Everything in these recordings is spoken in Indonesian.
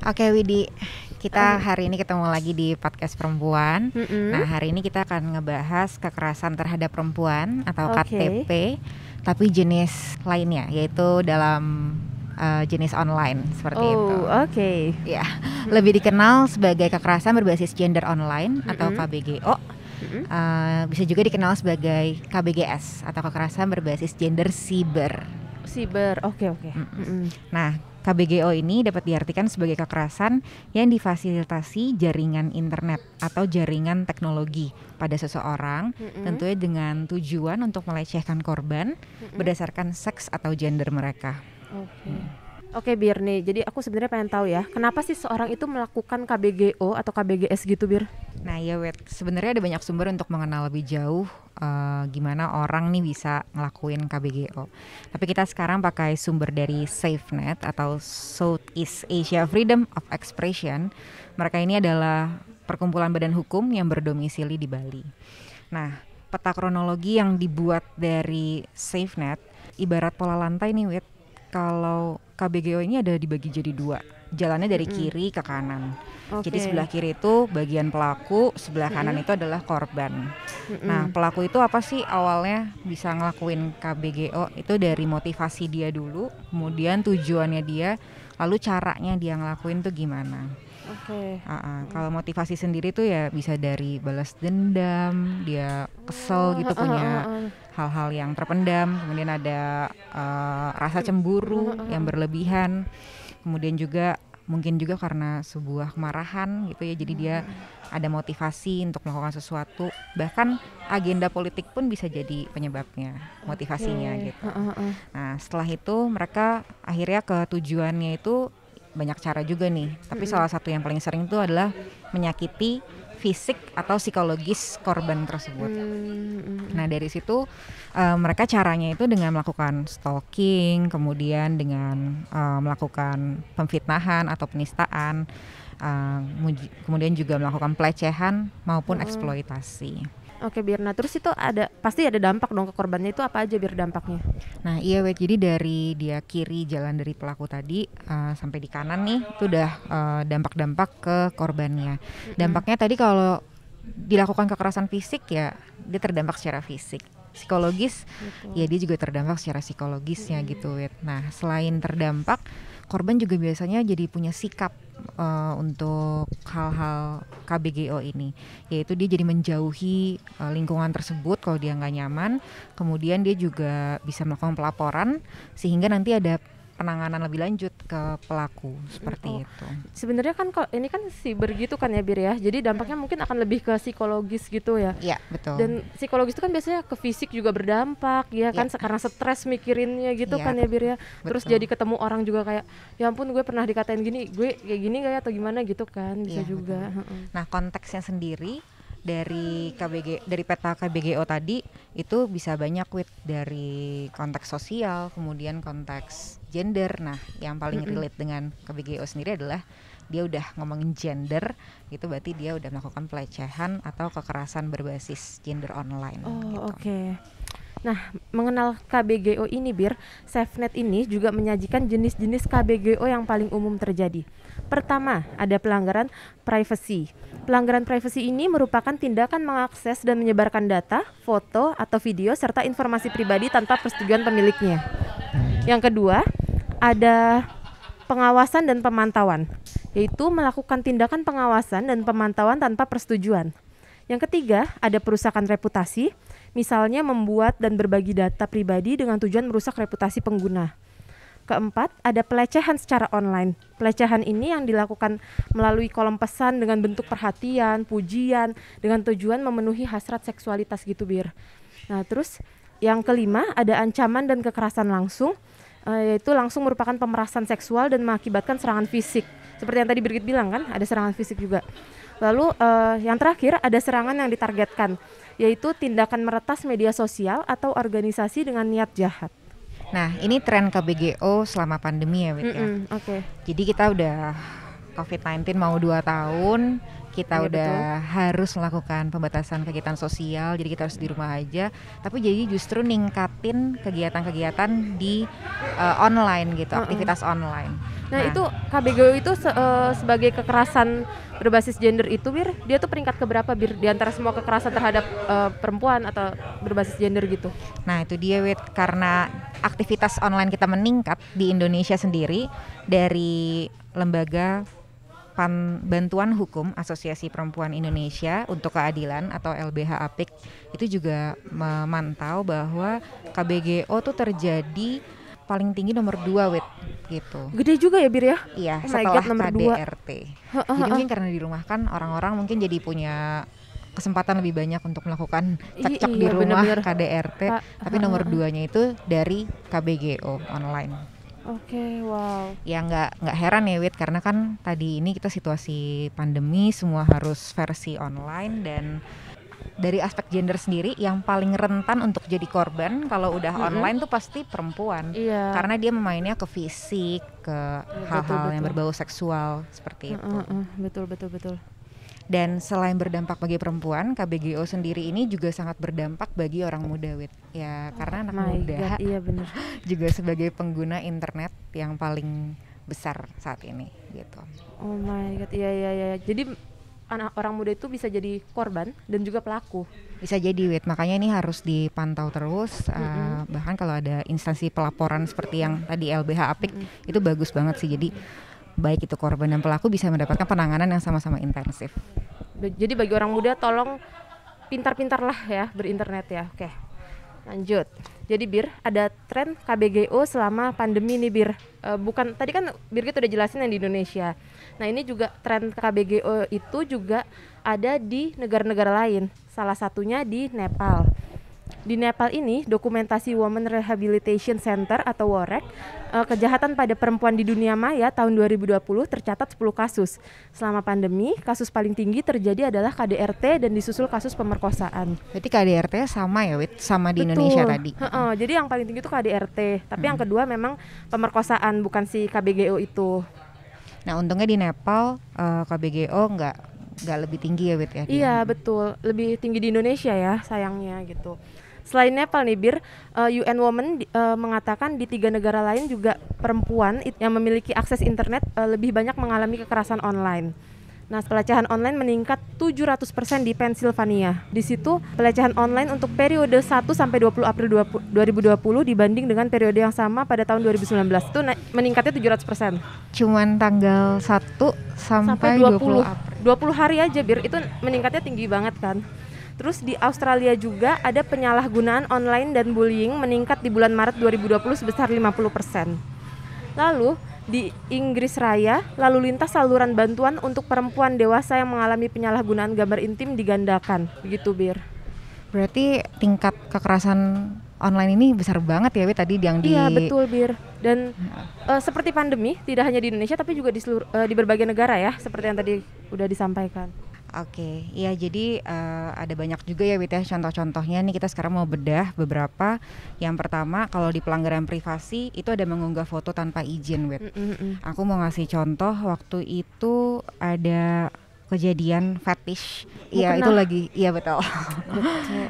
Oke Widi, kita hari ini ketemu lagi di podcast perempuan. Nah, hari ini kita akan ngebahas kekerasan terhadap perempuan atau KTP, tapi jenis lainnya, yaitu dalam jenis online seperti itu. Ya, lebih dikenal sebagai kekerasan berbasis gender online atau KBGO. Bisa juga dikenal sebagai KBGS atau kekerasan berbasis gender siber. Oke. Nah, KBGO ini dapat diartikan sebagai kekerasan yang difasilitasi jaringan internet atau jaringan teknologi pada seseorang, tentunya dengan tujuan untuk melecehkan korban berdasarkan seks atau gender mereka. Oke, Bir nih. Jadi aku sebenarnya pengen tahu ya, kenapa sih seorang itu melakukan KBGO atau KBGS gitu, Bir? Nah, ya Wet, sebenarnya ada banyak sumber untuk mengenal lebih jauh gimana orang nih bisa ngelakuin KBGO. Tapi kita sekarang pakai sumber dari SafeNet atau Southeast Asia Freedom of Expression. Mereka ini adalah perkumpulan badan hukum yang berdomisili di Bali. Nah, peta kronologi yang dibuat dari SafeNet ibarat pola lantai nih, Wet. Kalau KBGO ini ada dibagi jadi dua, jalannya dari kiri ke kanan. Jadi sebelah kiri itu bagian pelaku, sebelah kanan itu adalah korban. Nah, pelaku itu apa sih awalnya bisa ngelakuin KBGO? Itu dari motivasi dia dulu, kemudian tujuannya dia, lalu caranya dia ngelakuin tuh gimana. Kalau motivasi sendiri tuh ya bisa dari balas dendam, dia kesel gitu, punya hal-hal yang terpendam, kemudian ada rasa cemburu yang berlebihan, kemudian juga mungkin juga karena sebuah kemarahan gitu ya, jadi dia ada motivasi untuk melakukan sesuatu, bahkan agenda politik pun bisa jadi penyebabnya, motivasinya gitu. Nah, setelah itu mereka akhirnya ke tujuannya itu banyak cara juga nih, tapi salah satu yang paling sering itu adalah menyakiti fisik atau psikologis korban tersebut. Nah, dari situ mereka caranya itu dengan melakukan stalking, kemudian dengan melakukan pemfitnahan atau penistaan, kemudian juga melakukan pelecehan maupun eksploitasi. Oke, Bir. Nah, terus itu pasti ada dampak dong ke korbannya, itu apa aja, Bir, dampaknya? Nah, iya, Wet. Jadi dari dia kiri jalan dari pelaku tadi sampai di kanan nih, itu udah dampak-dampak ke korbannya. Dampaknya tadi kalau dilakukan kekerasan fisik ya dia terdampak secara fisik. Psikologis, ya dia juga terdampak secara psikologisnya gitu, Wet. Nah, selain terdampak, korban juga biasanya jadi punya sikap untuk hal-hal KBGO ini, yaitu dia jadi menjauhi lingkungan tersebut kalau dia nggak nyaman. Kemudian dia juga bisa melakukan pelaporan sehingga nanti ada penanganan lebih lanjut ke pelaku seperti itu. Sebenarnya kan kalau ini kan siber gitu kan ya, Bir ya. Jadi dampaknya mungkin akan lebih ke psikologis gitu ya. Iya, betul. Dan psikologis itu kan biasanya ke fisik juga berdampak ya kan, karena stres mikirinnya gitu kan ya, Bir ya. Terus jadi ketemu orang juga kayak, ya ampun gue pernah dikatain gini, gue kayak gini kayak atau gimana gitu kan, bisa juga. Nah, konteksnya sendiri dari peta KBGO tadi itu bisa banyak, Wit, dari konteks sosial, kemudian konteks gender. Nah, yang paling relate dengan KBGO sendiri adalah dia udah ngomongin gender, itu berarti dia udah melakukan pelecehan atau kekerasan berbasis gender online. Oke. Nah, mengenal KBGO ini, Bir, SafeNet ini juga menyajikan jenis-jenis KBGO yang paling umum terjadi. Pertama, ada pelanggaran privasi. Pelanggaran privasi ini merupakan tindakan mengakses dan menyebarkan data, foto, atau video serta informasi pribadi tanpa persetujuan pemiliknya. Yang kedua, ada pengawasan dan pemantauan, yaitu melakukan tindakan pengawasan dan pemantauan tanpa persetujuan. Yang ketiga, ada perusakan reputasi, misalnya membuat dan berbagi data pribadi dengan tujuan merusak reputasi pengguna. Keempat, ada pelecehan secara online. Pelecehan ini yang dilakukan melalui kolom pesan dengan bentuk perhatian, pujian, dengan tujuan memenuhi hasrat seksualitas gitu, Bir. Nah, terus yang kelima, ada ancaman dan kekerasan langsung, yaitu langsung merupakan pemerasan seksual dan mengakibatkan serangan fisik. Seperti yang tadi Birgit bilang kan, ada serangan fisik juga. Lalu yang terakhir ada serangan yang ditargetkan, yaitu tindakan meretas media sosial atau organisasi dengan niat jahat. Nah, ini tren KBGO selama pandemi ya, Wit, ya. Jadi kita udah COVID-19 mau 2 tahun, kita udah harus melakukan pembatasan kegiatan sosial, jadi kita harus di rumah aja. Tapi jadi justru ningkatin kegiatan-kegiatan di online gitu, aktivitas online. Nah, itu KBGO itu sebagai kekerasan berbasis gender itu Bir, dia tuh peringkat keberapa Bir di antara semua kekerasan terhadap perempuan atau berbasis gender gitu? Nah itu dia Wit, karena aktivitas online kita meningkat di Indonesia sendiri, dari lembaga Bantuan Hukum Asosiasi Perempuan Indonesia untuk Keadilan atau LBH APIK itu juga memantau bahwa KBGO tuh terjadi paling tinggi nomor 2 Wit gitu. Gede juga ya Bir ya? Iya, Oh my setelah God, nomor KDRT. Jadi mungkin karena di rumah kan orang-orang mungkin jadi punya kesempatan lebih banyak untuk melakukan cekcok di rumah, bener-bener. KDRT, tapi nomor 2-nya itu dari KBGO online. Oke, wow. Ya nggak heran ya Wit, karena kan tadi ini kita situasi pandemi, semua harus versi online, dan dari aspek gender sendiri yang paling rentan untuk jadi korban kalau udah online tuh pasti perempuan. Iya. Karena dia memainnya ke fisik, ke hal-hal betul. yang berbau seksual seperti itu. Betul. Dan selain berdampak bagi perempuan, KBGO sendiri ini juga sangat berdampak bagi orang muda Wit. Ya karena anak muda Iya benar. juga sebagai pengguna internet yang paling besar saat ini gitu. Oh my God, iya. Jadi anak orang muda itu bisa jadi korban dan juga pelaku. Bisa jadi Wit, makanya ini harus dipantau terus. Bahkan kalau ada instansi pelaporan seperti yang tadi LBH APIK itu bagus banget sih. Jadi baik itu korban dan pelaku bisa mendapatkan penanganan yang sama-sama intensif. Jadi bagi orang muda tolong pintar-pintarlah ya berinternet ya. Oke, lanjut. Jadi Bir, ada tren KBGO selama pandemi nih Bir. Bukan, tadi kan Birgit udah jelasin yang di Indonesia. Nah ini juga tren KBGO itu juga ada di negara-negara lain. Salah satunya di Nepal. Di Nepal ini, dokumentasi Women Rehabilitation Center atau WOREC, kejahatan pada perempuan di dunia maya tahun 2020 tercatat 10 kasus. Selama pandemi, kasus paling tinggi terjadi adalah KDRT dan disusul kasus pemerkosaan. Berarti KDRT sama ya Wit, sama di Indonesia tadi. Jadi yang paling tinggi itu KDRT, tapi yang kedua memang pemerkosaan, bukan si KBGO itu. Nah untungnya di Nepal KBGO nggak lebih tinggi ya Wit ya. Iya betul, lebih tinggi di Indonesia ya sayangnya gitu. Selain Nepal nih Bir, UN Women mengatakan di 3 negara lain juga perempuan yang memiliki akses internet lebih banyak mengalami kekerasan online. Nah, pelecehan online meningkat 700% di Pennsylvania. Di situ pelecehan online untuk periode 1 sampai 20 April 2020 dibanding dengan periode yang sama pada tahun 2019 itu meningkatnya 700%. Cuman tanggal 1 sampai 20 April. 20 hari aja Bir, itu meningkatnya tinggi banget kan. Terus di Australia juga ada penyalahgunaan online dan bullying meningkat di bulan Maret 2020 sebesar 50%. Lalu di Inggris Raya, lalu lintas saluran bantuan untuk perempuan dewasa yang mengalami penyalahgunaan gambar intim digandakan. Begitu Bir. Berarti tingkat kekerasan online ini besar banget ya Wit tadi yang di... Iya betul Bir. Dan seperti pandemi tidak hanya di Indonesia tapi juga di berbagai negara ya, seperti yang tadi udah disampaikan. Oke, ya jadi ada banyak juga ya Wit ya contoh-contohnya nih, kita sekarang mau bedah beberapa. Yang pertama, kalau di pelanggaran privasi itu ada mengunggah foto tanpa izin Wit. Aku mau ngasih contoh, waktu itu ada kejadian fetish. Iya itu lagi, iya betul.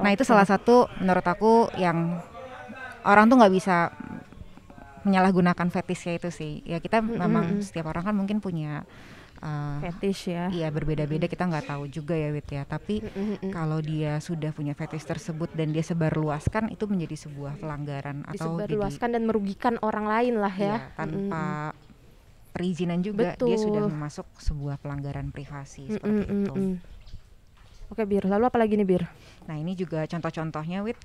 Nah itu salah satu menurut aku yang orang tuh nggak bisa menyalahgunakan fetishnya itu sih. Ya kita memang setiap orang kan mungkin punya fetish ya. Iya berbeda-beda, kita nggak tahu juga ya Wit ya. Tapi kalau dia sudah punya fetish tersebut dan dia sebarluaskan, itu menjadi sebuah pelanggaran atau disebarluaskan dan merugikan orang lain lah ya. Iya, tanpa perizinan juga. Betul. Dia sudah masuk sebuah pelanggaran privasi seperti itu. Oke Bir, lalu apa lagi nih Bir? Nah ini juga contoh-contohnya Wit.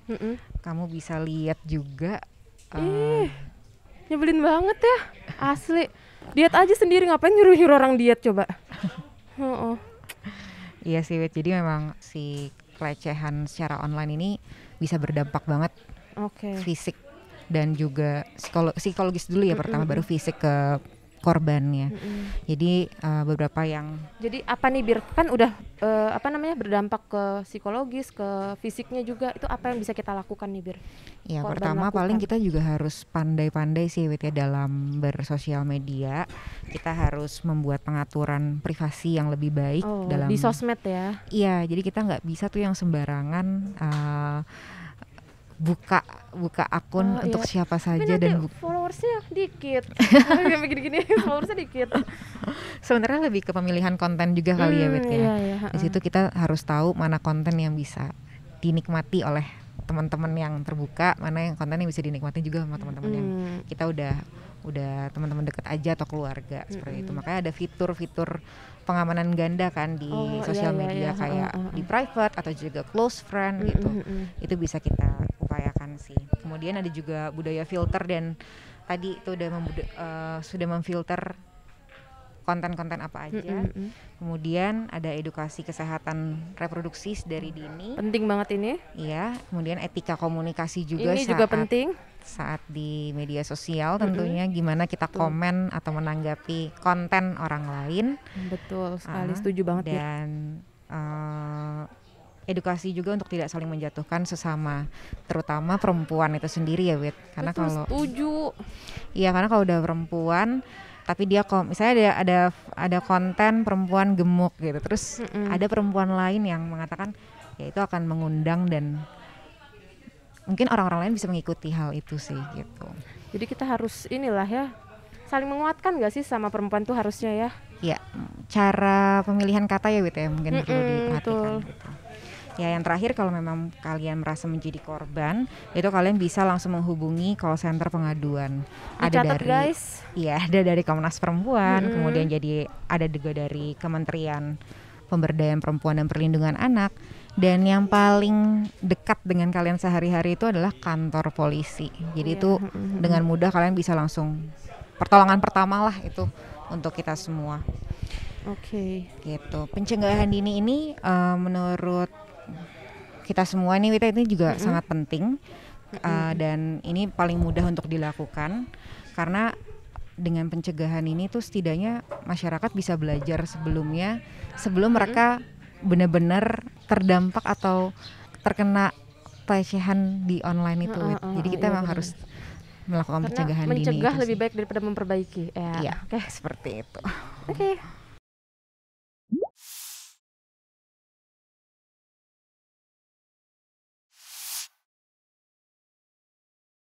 Kamu bisa lihat juga. Nyebelin banget ya, asli. Diet aja sendiri, ngapain nyuruh-nyuruh orang diet coba. Iya sih Wit, jadi memang si pelecehan secara online ini bisa berdampak banget. Fisik dan juga psikologis dulu ya pertama, baru fisik ke korbannya. Jadi beberapa yang... Jadi apa nih Bir, kan udah berdampak ke psikologis, ke fisiknya juga, itu apa yang bisa kita lakukan nih Bir? Ya pertama paling kita juga harus pandai-pandai sih Wit ya dalam bersosial media. Kita harus membuat pengaturan privasi yang lebih baik dalam di sosmed ya. Iya, jadi kita nggak bisa tuh yang sembarangan buka akun Oh, untuk iya. siapa Tapi saja nanti dan followersnya dikit. Kayak begini-gini followersnya dikit. sebenarnya lebih ke pemilihan konten juga kali ya Bet ya. Iya, iya, Di situ kita harus tahu mana konten yang bisa dinikmati oleh teman-teman yang terbuka, mana yang konten yang bisa dinikmati juga sama teman-teman yang kita udah teman-teman dekat aja atau keluarga seperti itu. Makanya ada fitur-fitur pengamanan ganda kan di sosial media kayak di private atau juga close friend gitu. Itu bisa kita upayakan sih. Kemudian ada juga budaya filter, dan tadi itu sudah memfilter konten-konten apa aja. Kemudian ada edukasi kesehatan reproduksi dari dini. Penting banget ini. Iya, kemudian etika komunikasi juga Ini juga penting saat di media sosial tentunya gimana kita komen atau menanggapi konten orang lain. Betul sekali, setuju banget ya. Dan edukasi juga untuk tidak saling menjatuhkan sesama, terutama perempuan itu sendiri ya, Wit. Karena Betul, kalau setuju. Iya, karena kalau udah perempuan tapi dia misalnya ada konten perempuan gemuk gitu, terus ada perempuan lain yang mengatakan ya itu akan mengundang, dan mungkin orang-orang lain bisa mengikuti hal itu sih gitu. Jadi kita harus inilah ya, saling menguatkan gak sih sama perempuan tuh harusnya ya. Ya, cara pemilihan kata ya Wit ya mungkin perlu diperhatikan gitu. Ya, yang terakhir, kalau memang kalian merasa menjadi korban, itu kalian bisa langsung menghubungi call center pengaduan. Dicatat, guys. Iya, ada dari Komnas Perempuan, kemudian ada juga dari Kementerian Pemberdayaan Perempuan dan Perlindungan Anak, dan yang paling dekat dengan kalian sehari-hari itu adalah kantor polisi. Jadi itu dengan mudah kalian bisa langsung pertolongan pertama lah itu untuk kita semua. Oke. Gitu. Pencegahan dini ini menurut kita semua nih Wita ini juga sangat penting, dan ini paling mudah untuk dilakukan karena dengan pencegahan ini tuh setidaknya masyarakat bisa belajar sebelum mereka benar-benar terdampak atau terkena pelecehan di online itu. Jadi kita memang harus melakukan pencegahan dini. Mencegah lebih baik daripada memperbaiki. Iya, seperti itu. Oke.